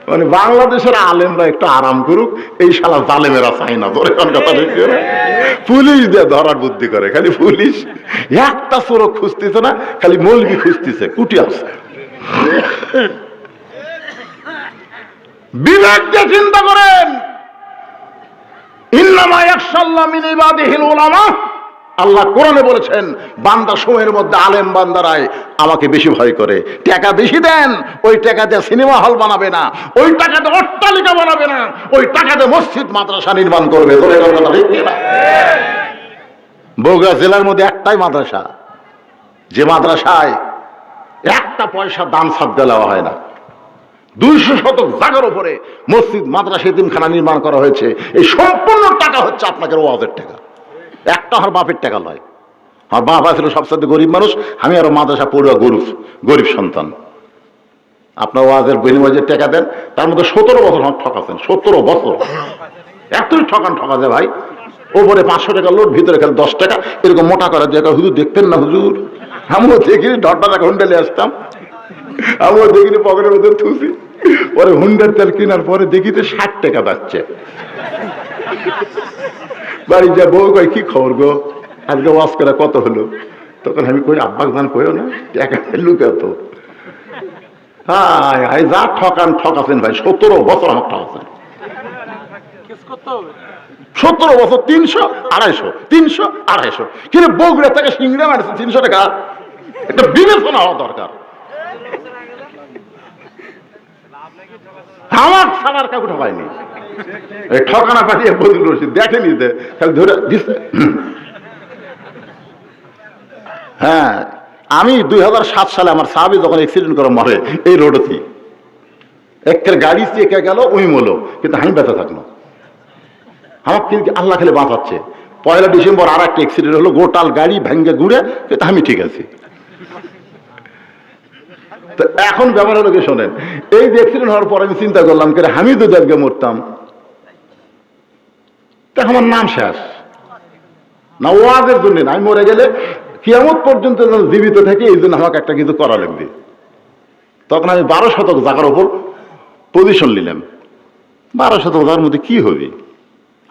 মানে বাংলাদেশের আলেমরা একটু আরাম করুক, এই শালা জালেমেরা চাই না। ধরে কথা পুলিশ দিয়ে ধরার বুদ্ধি করে, খালি পুলিশ একটা চোরক খুঁজতেছে না, খালি মৌলবি খুঁজতেছে, কুটি আছে। বিবেক দিয়ে চিন্তা করেন। ইন্নামা ইয়াখশাল্লাহ মিন ইবাদিহিল উলামা। আল্লাহ কোরআনে বলেছেন, বান্দা সময়ের মধ্যে আলেম বান্দারাই আমাকে বেশি ভয় করে। টাকা বেশি দেন, ওই টাকা দিয়ে সিনেমা হল বানাবে না, ওই টাকা দিয়ে অট্টালিকা বানাবে না, ওই টাকা দিয়ে মসজিদ মাদ্রাসা নির্মাণ করবে। বগুড়া জেলার মধ্যে একটাই মাদ্রাসা, যে মাদ্রাসায় একটা পয়সা দান সাদকা দেওয়া হয় না। 200 শতক জায়গার উপরে মসজিদ মাদ্রাসা এতিমখানা নির্মাণ করা হয়েছে। এই সম্পূর্ণ টাকা হচ্ছে আপনাদের ওয়াজের টাকা, একটা আমার বাপের টাকা নয়। আমার বাপ ছিল সবচেয়ে গরিব মানুষ, আমি আরো মাদ্রাসা পড়ুয়া গরিব সন্তান। আপনার ওয়াজের বিনিময়ে টাকা দেন, তার মধ্যে 17 বছর আমার ঠকাচ্ছেন। 17 বছর এতই ঠকা যায় ভাই। ওপরে 500 টাকা লোট, ভিতরে খেলে 10 টাকা, এরকম মোটা করার জায়গা। হুজুর দেখতেন না হুজুর? আমিও দেখিনি, ঢটটা টাকা হুন্ডালে আসতাম, আমিও দেখিনি, পকেটের মধ্যে থুসি। পরে হুন্ডার তেল কেনার পরে দেখি তো 60 টাকা পাচ্ছে। বাড়ি যা বউ কয়, কি খবর গো, আজকে ওয়াজ করে কত হলো? তখন আমি কই, আব্বাক জান কইও না, টাকা লুকে তো। হ্যাঁ, যা ঠকাছেন ভাই, 17 বছর আমার ঠকাছেন। 17 বছর 300, 250, 300, 250। কিন্তু বগুড়া থেকে সিংড়া মারছে 300 টাকা। এটা বিবেচনা হওয়া দরকার। আমার সালার কাকু ঠকায়নি, এই ঠকানা পাঠিয়ে বদল রশিদ দেখেনি, খালি ধরে দিচ্ছে। হ্যাঁ, আমি 2007 সালে আমার সাহাবী যখন অ্যাক্সিডেন্ট করে মরে এই রোডেতেই, একের গাড়ি চেকে গেল ওই মলো, কিন্তু আমি বেঁচে থাকলো। আমার কিন্তু আল্লাহ খেলে বাঁচাচ্ছে। 1 ডিসেম্বর আর একটা অ্যাক্সিডেন্ট হলো, গোটাল গাড়ি ভেঙ্গে ঘুরে, কিন্তু আমি ঠিক আছি। তো এখন ব্যাপার হলো কি শোনেন, এই যে অ্যাক্সিডেন্ট হওয়ার পর আমি চিন্তা করলাম, করে আমি যদি আজকে মরতাম, তা আমার নাম শেষ না। ওয়াজের জন্য না, আমি মরে গেলে কিয়ামত পর্যন্ত জীবিত থেকে, এই জন্য আমাকে একটা কিছু করা লাগবে। তখন আমি 12 শতক জায়গার উপর পজিশন নিলাম। 12 শতক জায়গার মধ্যে কি হবে,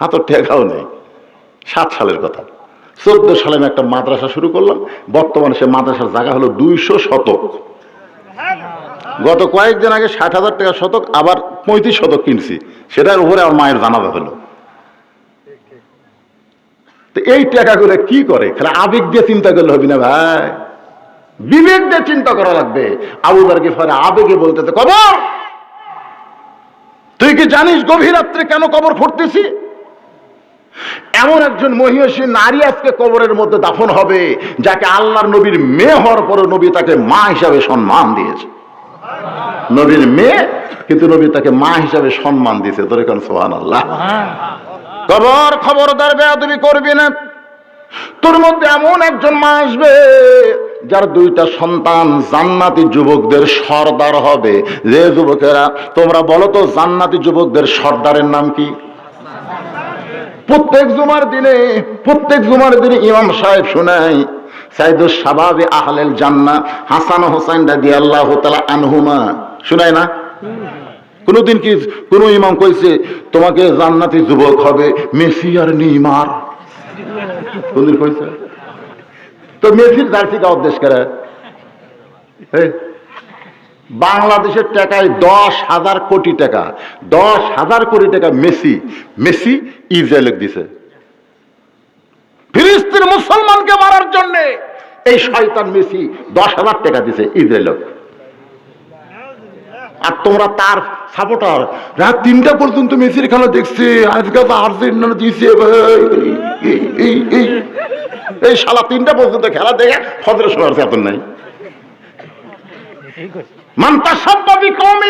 হাতের ঠেকাও নেই। 7 সালের কথা। 14 সালে আমি একটা মাদ্রাসা শুরু করলাম। বর্তমানে সে মাদ্রাসার জায়গা হলো 200 শতক। গত কয়েকদিন আগে 60,000 টাকা শতক, আবার 35 শতক কিনছি। সেটার উপরে আমার মায়ের জানাজা হলো। তো এই টাকাগুলো কি করে? খালি আবেগ দিয়ে চিন্তা করলে হবে না ভাই, বিবেক দিয়ে চিন্তা করা লাগবে। আবু যার গিফারি আবেগে বলতেছে, কবর, তুই কি জানিস গভীর রাত্রে কেন কবর খুঁড়তেছি? এমন একজন মহিষী নারী আজকে কবরের মধ্যে দাফন হবে, যাকে আল্লাহর নবীর মেয়ে হওয়ার পরে নবী তাকে মা হিসাবে সম্মান দিয়েছে। নবীর মেয়ে, কিন্তু নবী তাকে মা হিসাবে সম্মান দিয়েছে। তোর এখন সুবহানাল্লাহ। কবর, খবরদার বেয়াদবি করবি না। তোর মধ্যে এমন একজন মা আসবে, যার 2টা সন্তান জান্নাতি যুবকদের সর্দার হবে। যে যুবকেরা, তোমরা বলো তো জান্নাতি যুবকদের সর্দারের নাম কি? প্রত্যেক জুমার দিনে ইমাম সাহেব শোনায়, সাইদুস শাবাবে আহলেল জান্নাহ হাসান ও হোসেন রাদিয়াল্লাহু তাআলা আনহুমা, শোনায় না? কোনদিন কি কোন ইমাম কইছে তোমাকে জান্নাতি যুবক হবে মেসি আর নেইমার? কোনদিন কইছে? তো মেসির জার্সি কা উদ্দেশ্য করে? বাংলাদেশের টাকায় 10,000 কোটি টাকা, 10,000 কোটি টাকা মেসি ইসরায়েল দিছে ফিলিস্তিন মুসলমানকে মারার জন্য। এই শয়তান মেসি 10,000 টাকা দিছে ইসরায়েল। আর তোমরা তার সাপোর্টার, রাত 3টা পর্যন্ত মেসির খেলা দেখছে। আজকে আর্জেন্টিনা দিছে এই শালা 3টা পর্যন্ত খেলা দেখে ফজরের সময় চেতন নাই। মান তাসাব্বা বিকওমি